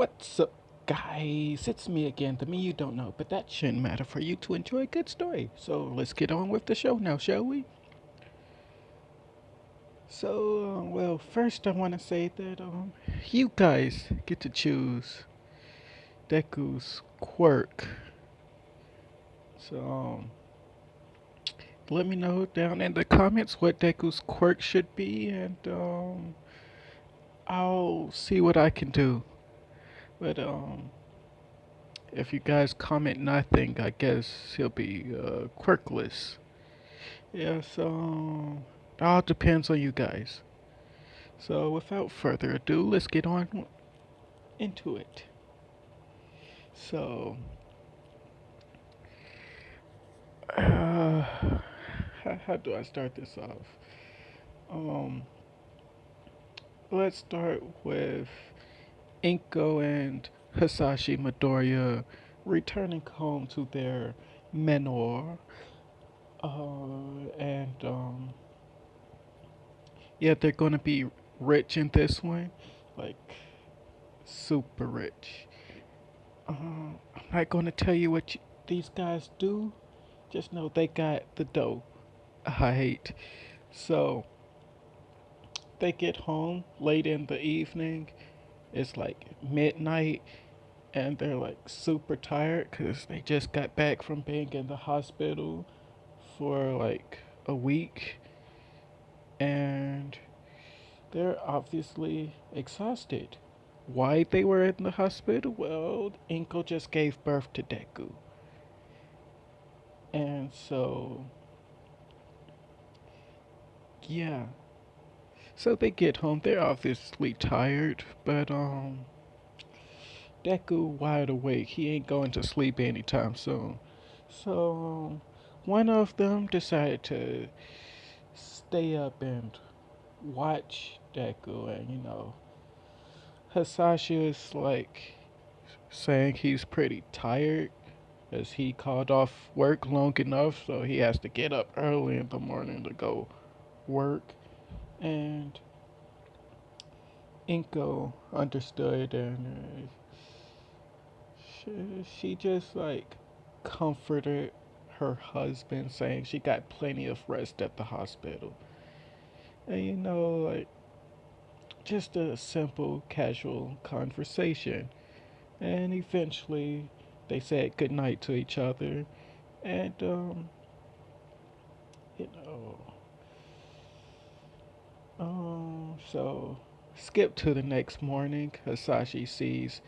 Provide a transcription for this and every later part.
What's up, guys? It's me again, the me you don't know, but that shouldn't matter for you to enjoy a good story. So let's get on with the show now, shall we? Well, first I want to say that you guys get to choose Deku's quirk. So let me know down in the comments what Deku's quirk should be, and I'll see what I can do. But if you guys comment nothing, I guess he'll be quirkless. Yeah, so it all depends on you guys. So without further ado, let's get on into it. So, uh, how do I start this off? Um, let's start with Inko and Hisashi Midoriya returning home to their menor. And yeah, they're gonna be rich in this one, like super rich. I'm not gonna tell you what these guys do. Just know they got the dough. Alright. So they get home late in the evening. It's like midnight, and they're like super tired because they just got back from being in the hospital for like a week, and they're obviously exhausted. Why they were in the hospital? Well, Inko just gave birth to Deku. And so, yeah. So they get home. They're obviously tired, but Deku wide awake. He ain't going to sleep anytime soon. So one of them decided to stay up and watch Deku, and Hasashi is like saying he's pretty tired as he called off work long enough, so he has to get up early in the morning to go work. And Inko understood, and she just like comforted her husband, saying she got plenty of rest at the hospital. And like just a simple, casual conversation. And eventually they said goodnight to each other. And, you know, so skip to the next morning. Hasashi sees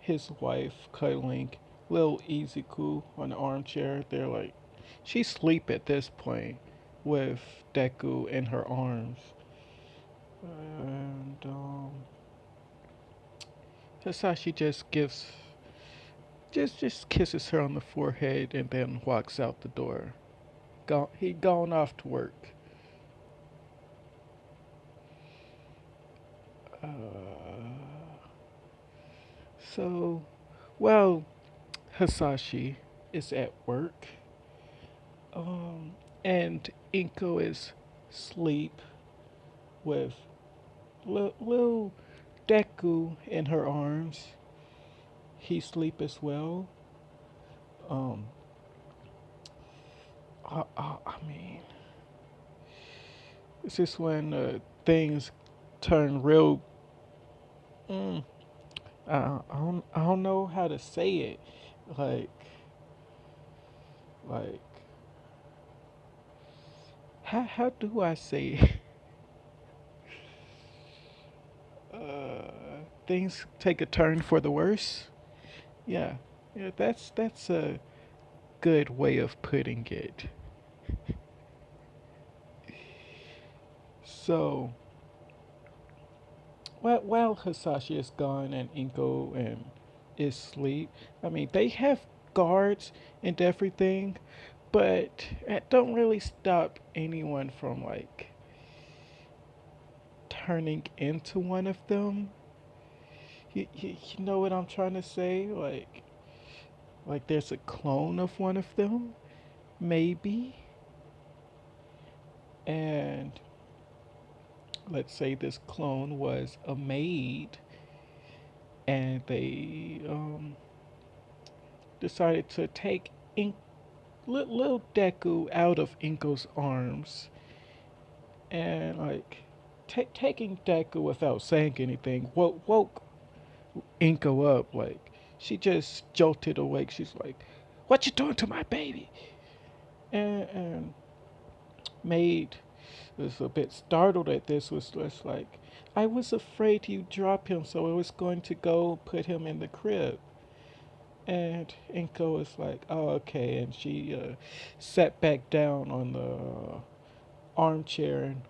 his wife cuddling little Izuku on the armchair. They're like, she's asleep at this point with Deku in her arms. And Hasashi just kisses her on the forehead and then walks out the door. He gone off to work. Uh, so, well, Hasashi is at work, and Inko is asleep with little Deku in her arms. He sleep as well. Um, I mean, this is when things turn real. Mm, I don't know how to say it. Like like how do I say it? Things take a turn for the worse. Yeah, yeah. That's a good way of putting it. So while Hasashi is gone and Inko and is asleep, I mean they have guards and everything, but it don't really stop anyone from like turning into one of them. You know what I'm trying to say? Like there's a clone of one of them, maybe. And let's say this clone was a maid, and they decided to take little Deku out of Inko's arms, and like taking Deku without saying anything woke Inko up. Like she just jolted awake. She's like, "What you doing to my baby?" And Maid was a bit startled at this. Was just like, "I was afraid you drop him, so I was going to go put him in the crib." And Inko was like, "Oh, okay," and she sat back down on the armchair and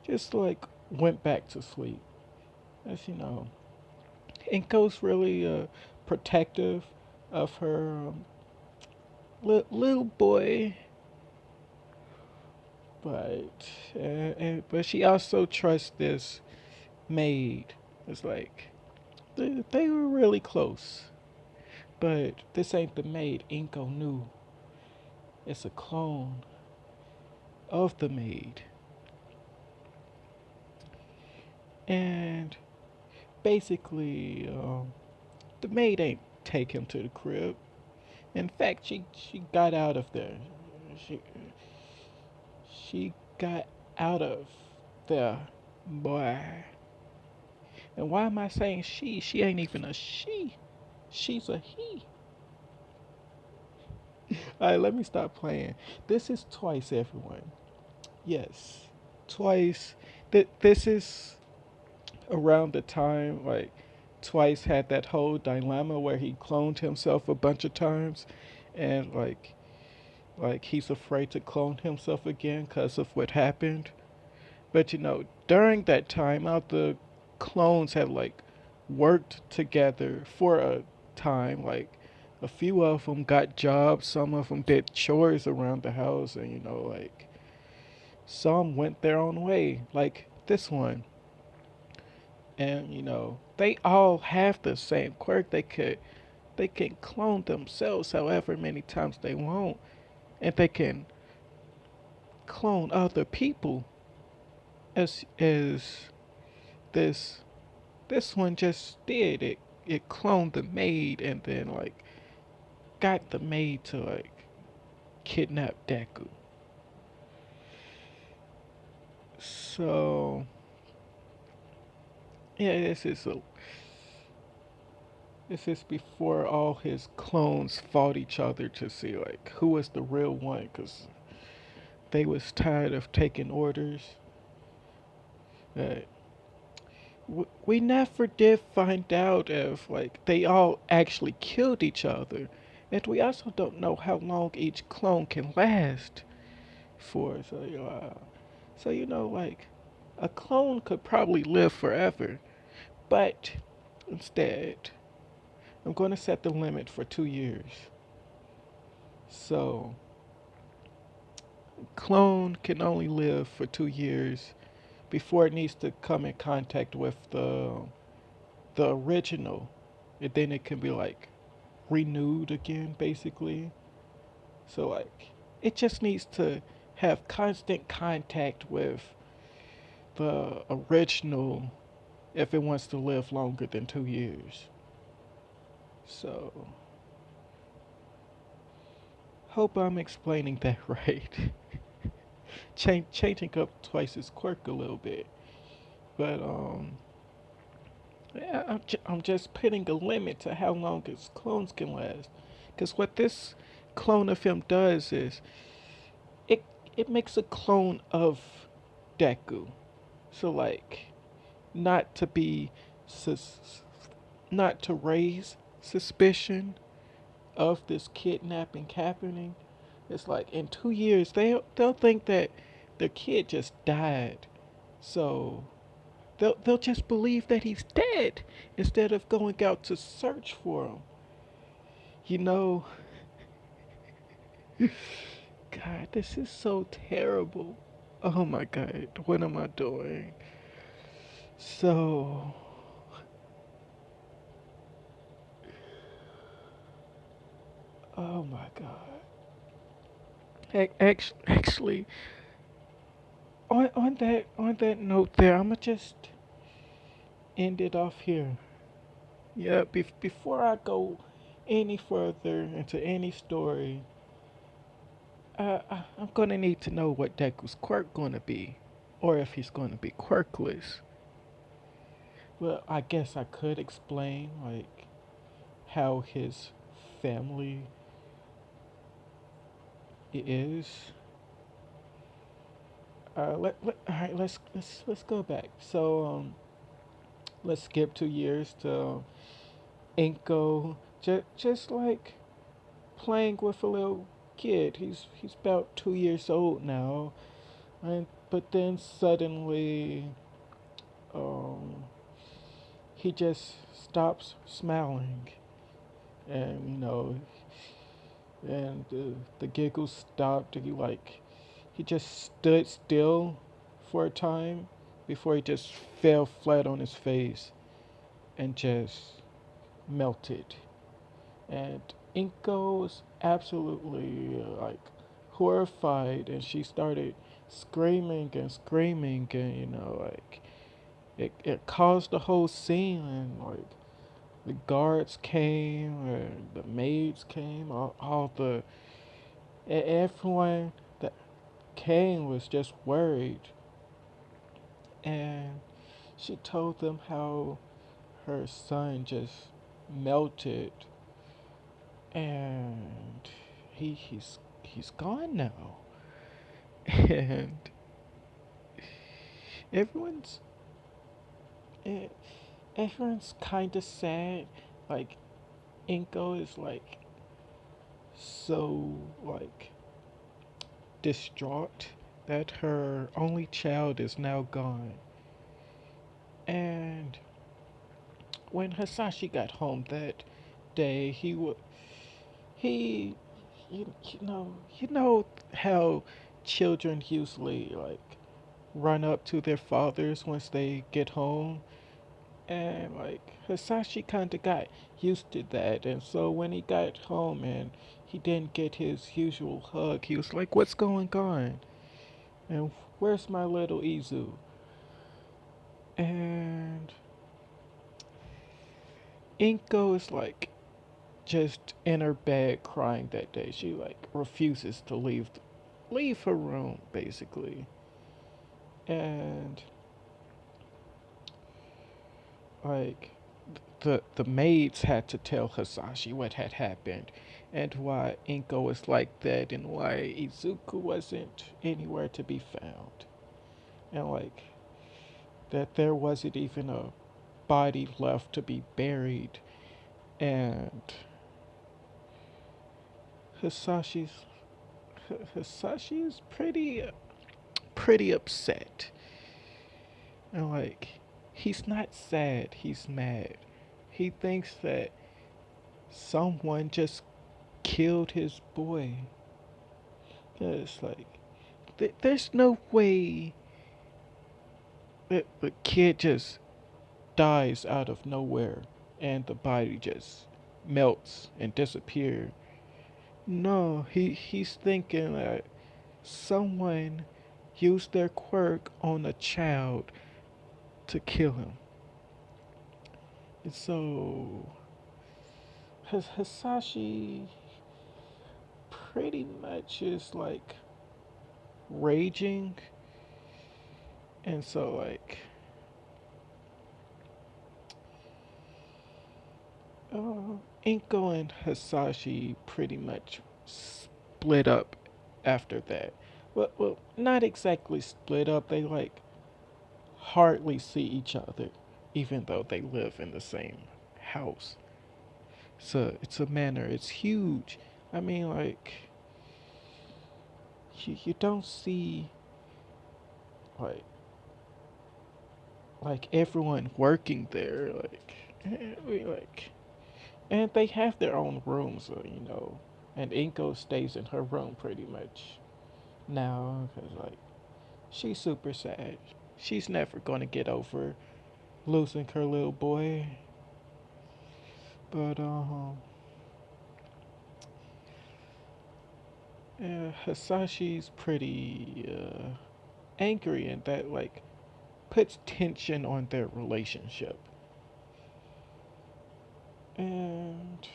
just like went back to sleep. As you know, Inko's really protective of her little boy, but but she also trusts this maid. It's like they were really close, but this ain't the maid Inko knew. It's a clone of the maid, and basically, the maid ain't take him to the crib. In fact, she got out of there. She she got out of there, boy. And why am I saying she? She ain't even a she. She's a he. Alright, let me stop playing. This is twice, everyone. Yes, twice. This is around the time like Twice had that whole dilemma where he cloned himself a bunch of times, and like he's afraid to clone himself again because of what happened. But during that time out, the clones had like worked together for a time. Like a few of them got jobs, some of them did chores around the house, and like some went their own way, like this one. And they all have the same quirk. They can clone themselves however many times they want, and they can clone other people as this this one just did. It cloned the maid and then like got the maid to like kidnap Deku. So yeah, this is before all his clones fought each other to see like who was the real one, cause they was tired of taking orders. Uh, we never did find out if like they all actually killed each other, and we also don't know how long each clone can last for. So like a clone could probably live forever, but instead, I'm going to set the limit for 2 years. So clone can only live for 2 years before it needs to come in contact with the original, and then it can be like renewed again, basically. So like it just needs to have constant contact with the original if it wants to live longer than 2 years. So hope I'm explaining that right. Changing up Twice's quirk a little bit, but yeah, I'm just putting a limit to how long his clones can last. Because what this clone of him does is it it makes a clone of Deku. So like, not to be sus- not to raise suspicion of this kidnapping happening. It's like in 2 years they'll think that the kid just died. So they'll just believe that he's dead instead of going out to search for him. You know, God, this is so terrible. Oh my God, what am I doing? So, oh my God. Actually, on that note, there, I'ma just end it off here. Yeah, before I go any further into any story, I'm gonna need to know what Deku's quirk gonna be, or if he's gonna be quirkless. Well, I guess I could explain like how his family is. All right, let's go back. So let's skip 2 years to Inko, just like playing with a little kid. He's about 2 years old now, and but then suddenly, um, he just stops smiling, and and the giggles stopped. He just stood still for a time before he just fell flat on his face and just melted. And Inko was absolutely horrified, and she started screaming and screaming, and it caused the whole scene, and the guards came, and the maids came, all everyone that came was just worried, and she told them how her son just melted, and he's gone now. And everyone's eh, everyone's kind of sad. Like Inko is so distraught that her only child is now gone. And when Hasashi got home that day, he you know how children usually run up to their fathers once they get home, and Hasashi kind of got used to that, and so when he got home and he didn't get his usual hug, he was like, "What's going on? And where's my little Izu?" And Inko is just in her bed crying that day. She refuses to leave her room basically, and like the maids had to tell Hasashi what had happened and why Inko was like that and why Izuku wasn't anywhere to be found. And that there wasn't even a body left to be buried. And Hasashi's Hasashi is pretty upset. And he's not sad, he's mad. He thinks that someone just killed his boy. It's there's no way that the kid just dies out of nowhere and the body just melts and disappears. No, he's thinking that someone used their quirk on a child to kill him. And so Hasashi pretty much is raging, and so Inko and Hasashi pretty much split up after that. Well, not exactly split up. They hardly see each other, even though they live in the same house. So it's a manor. It's huge. I mean, you don't see like everyone working there. And they have their own rooms, and Inko stays in her room pretty much now because she's super sad. She's never gonna get over losing her little boy. But yeah, Hasashi's pretty angry, and that puts tension on their relationship. And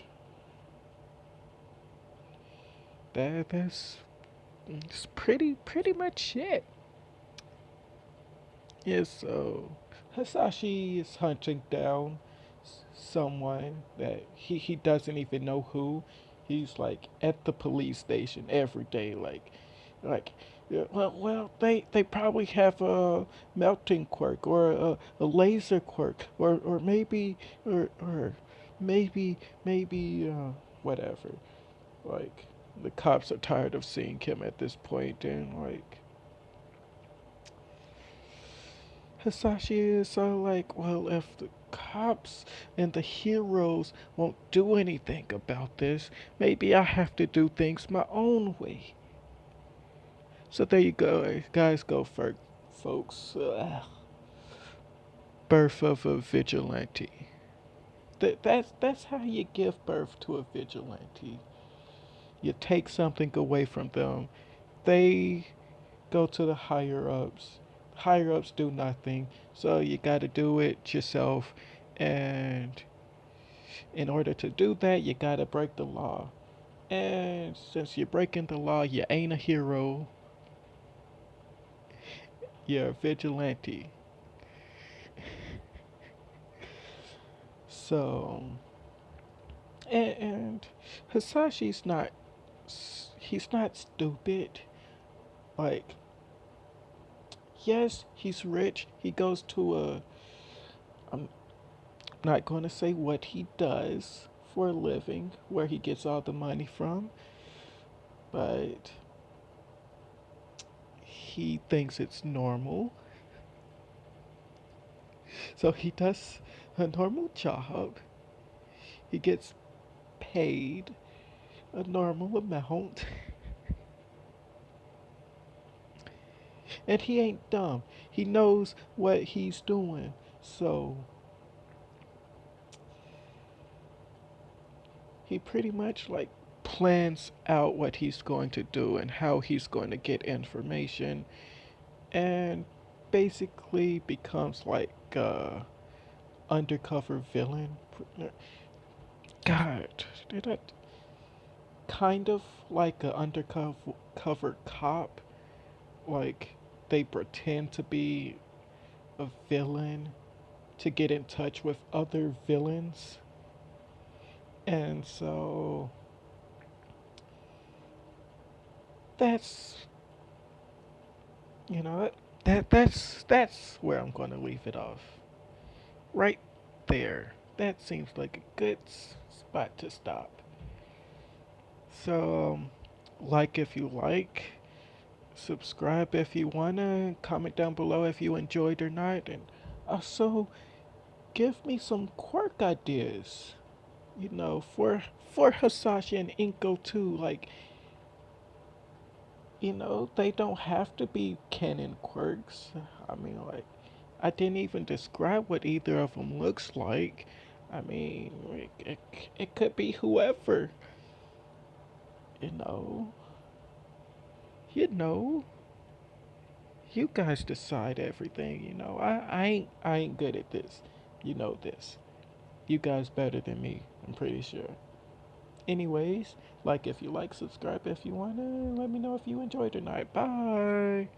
that's pretty much it. Yeah, so Hasashi is hunting down someone that he doesn't even know who. He's like at the police station every day, like yeah, they probably have a melting quirk or a laser quirk or maybe or maybe maybe whatever. Like the cops are tired of seeing him at this point, and like Hisashi is like, well, if the cops and the heroes won't do anything about this, maybe I have to do things my own way. So there you go, guys. Go for folks. Birth of a vigilante. That's how you give birth to a vigilante. You take something away from them. They go to the higher ups. Higher ups do nothing, so you got to do it yourself. And in order to do that, you got to break the law. And since you're breaking the law, you ain't a hero. You're a vigilante. So, and Hisashi's not. He's not stupid. Like, yes, he's rich. He goes to a. I'm not going to say what he does for a living, where he gets all the money from, but he thinks it's normal. So he does a normal job. He gets paid a normal amount. And he ain't dumb. He knows what he's doing. So he pretty much like plans out what he's going to do and how he's going to get information and basically becomes like undercover villain. God, did I kind of like a undercover cover cop? Like they pretend to be a villain to get in touch with other villains, and so that's you know that's where I'm gonna leave it off. Right there. That seems like a good spot to stop. So, like if you like, subscribe if you wanna, comment down below if you enjoyed or not, and also give me some quirk ideas. For Hasashi and Inko too. Like, they don't have to be canon quirks. I mean, like, I didn't even describe what either of them looks like. I mean, it could be whoever. You know, you know, you guys decide everything. I ain't good at this. You know this. You guys better than me. I'm pretty sure. Anyways, like if you like, subscribe if you wanna. Let me know if you enjoyed tonight. Bye.